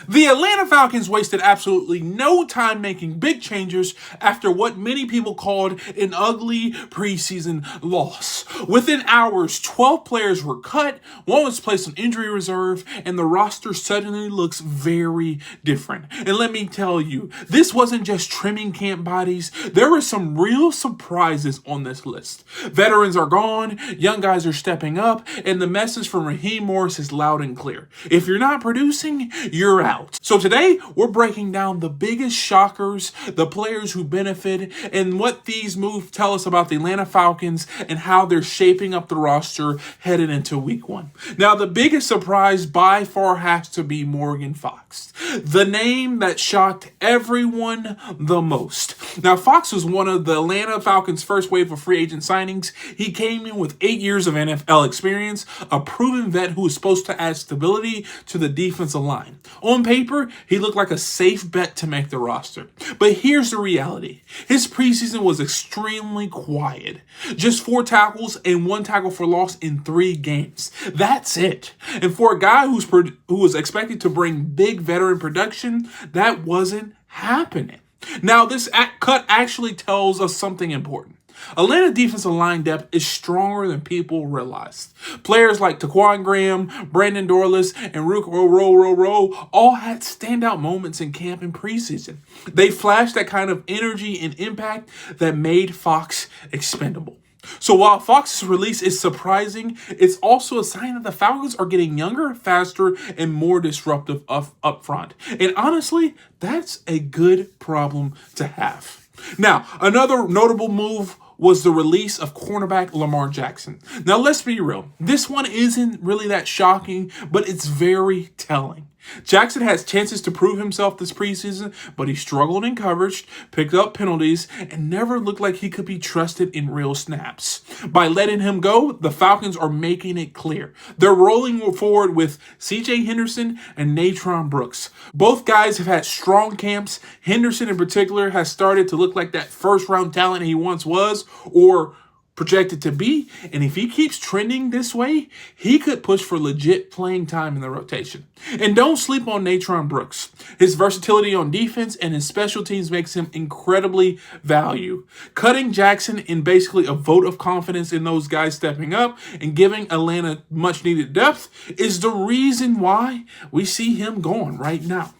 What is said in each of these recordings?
The Atlanta Falcons wasted absolutely no time making big changes after what many people called an ugly preseason loss. Within hours, 12 players were cut, one was placed on injury reserve, and the roster suddenly looks very different. And let me tell you, this wasn't just trimming camp bodies, there were some real surprises on this list. Veterans are gone, young guys are stepping up, and the message from Raheem Morris is loud and clear. If you're not producing, you're out. So today, we're breaking down the biggest shockers, the players who benefited, and what these moves tell us about the Atlanta Falcons and how they're shaping up the roster headed into week 1. Now, the biggest surprise by far has to be Morgan Fox, the name that shocked everyone the most. Now, Fox was one of the Atlanta Falcons' first wave of free agent signings. He came in with 8 years of NFL experience, a proven vet who was supposed to add stability to the defensive line. On paper, he looked like a safe bet to make the roster. But here's the reality. His preseason was extremely quiet. Just 4 tackles and 1 tackle for loss in 3 games. That's it. And for a guy who was expected to bring big veteran production, that wasn't happening. Now, this cut actually tells us something important. Atlanta defensive line depth is stronger than people realized. Players like Taquan Graham, Brandon Dorlus, and Rook Row all had standout moments in camp and preseason. They flashed that kind of energy and impact that made Fox expendable. So while Fox's release is surprising, it's also a sign that the Falcons are getting younger, faster, and more disruptive up front. And honestly, that's a good problem to have. Now, another notable move was the release of cornerback Lamar Jackson. Now, let's be real. This one isn't really that shocking, but it's very telling. Jackson has chances to prove himself this preseason, but he struggled in coverage, picked up penalties, and never looked like he could be trusted in real snaps. By letting him go, the Falcons are making it clear. They're rolling forward with CJ Henderson and Natron Brooks. Both guys have had strong camps. Henderson in particular has started to look like that first-round talent he once was, or projected to be, and if he keeps trending this way, he could push for legit playing time in the rotation. And don't sleep on Natron Brooks. His versatility on defense and his special teams makes him incredibly valued. Cutting Jackson in basically a vote of confidence in those guys stepping up and giving Atlanta much needed depth is the reason why we see him going right now.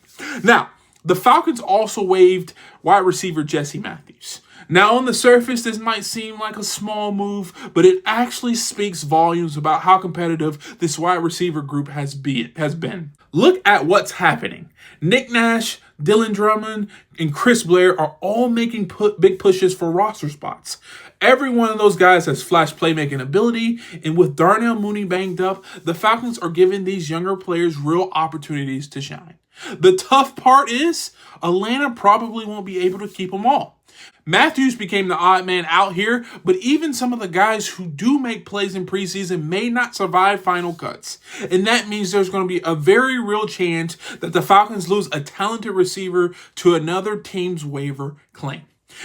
Now, the Falcons also waived wide receiver Jesse Matthews. Now, on the surface, this might seem like a small move, but it actually speaks volumes about how competitive this wide receiver group has been. Look at what's happening. Nick Nash, Dylan Drummond, and Chris Blair are all making big pushes for roster spots. Every one of those guys has flash playmaking ability, and with Darnell Mooney banged up, the Falcons are giving these younger players real opportunities to shine. The tough part is, Atlanta probably won't be able to keep them all. Matthews became the odd man out here, but even some of the guys who do make plays in preseason may not survive final cuts. And that means there's going to be a very real chance that the Falcons lose a talented receiver to another team's waiver claim.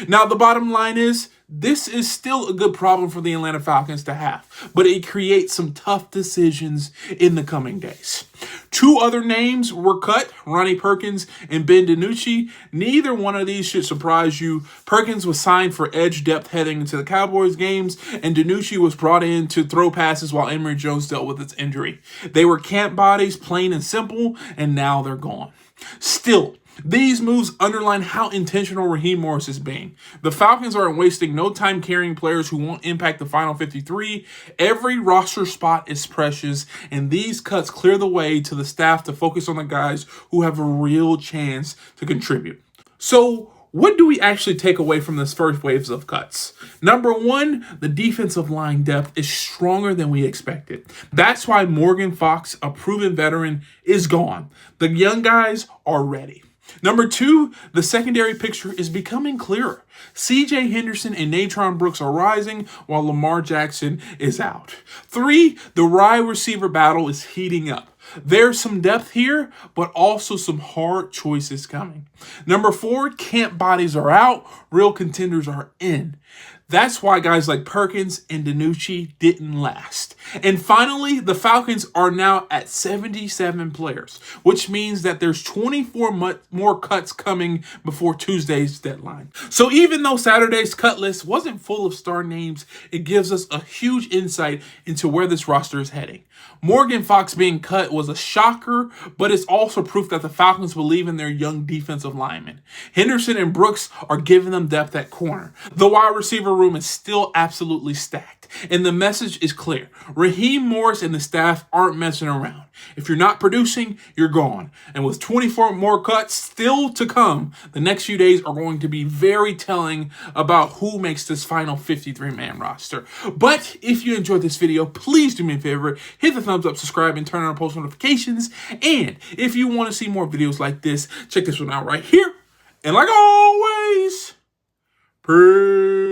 Now, the bottom line is, this is still a good problem for the Atlanta Falcons to have, but it creates some tough decisions in the coming days. 2 other names were cut, Ronnie Perkins and Ben DiNucci. Neither one of these should surprise you. Perkins was signed for edge depth heading into the Cowboys games, and DiNucci was brought in to throw passes while Emory Jones dealt with its injury. They were camp bodies, plain and simple, and now they're gone. Still, these moves underline how intentional Raheem Morris is being. The Falcons aren't wasting no time carrying players who won't impact the final 53. Every roster spot is precious, and these cuts clear the way to the staff to focus on the guys who have a real chance to contribute. So, what do we actually take away from this first waves of cuts? Number 1, the defensive line depth is stronger than we expected. That's why Morgan Fox, a proven veteran, is gone. The young guys are ready. Number 2, the secondary picture is becoming clearer. CJ Henderson and Natron Brooks are rising while Lamar Jackson is out. 3, the wide receiver battle is heating up. There's some depth here, but also some hard choices coming. Number 4, camp bodies are out, real contenders are in. That's why guys like Perkins and DiNucci didn't last. And finally, the Falcons are now at 77 players, which means that there's 24 more cuts coming before Tuesday's deadline. So even though Saturday's cut list wasn't full of star names, it gives us a huge insight into where this roster is heading. Morgan Fox being cut was a shocker, but it's also proof that the Falcons believe in their young defensive linemen. Henderson and Brooks are giving them depth at corner. The wide receiver room is still absolutely stacked, and the message is clear. Raheem Morris and the staff aren't messing around. If you're not producing, you're gone. And with 24 more cuts still to come, the next few days are going to be very telling about who makes this final 53-man roster. But if you enjoyed this video, please do me a favor, hit the thumbs up, subscribe, and turn on post notifications. And if you want to see more videos like this, check this one out right here. And like always, peace.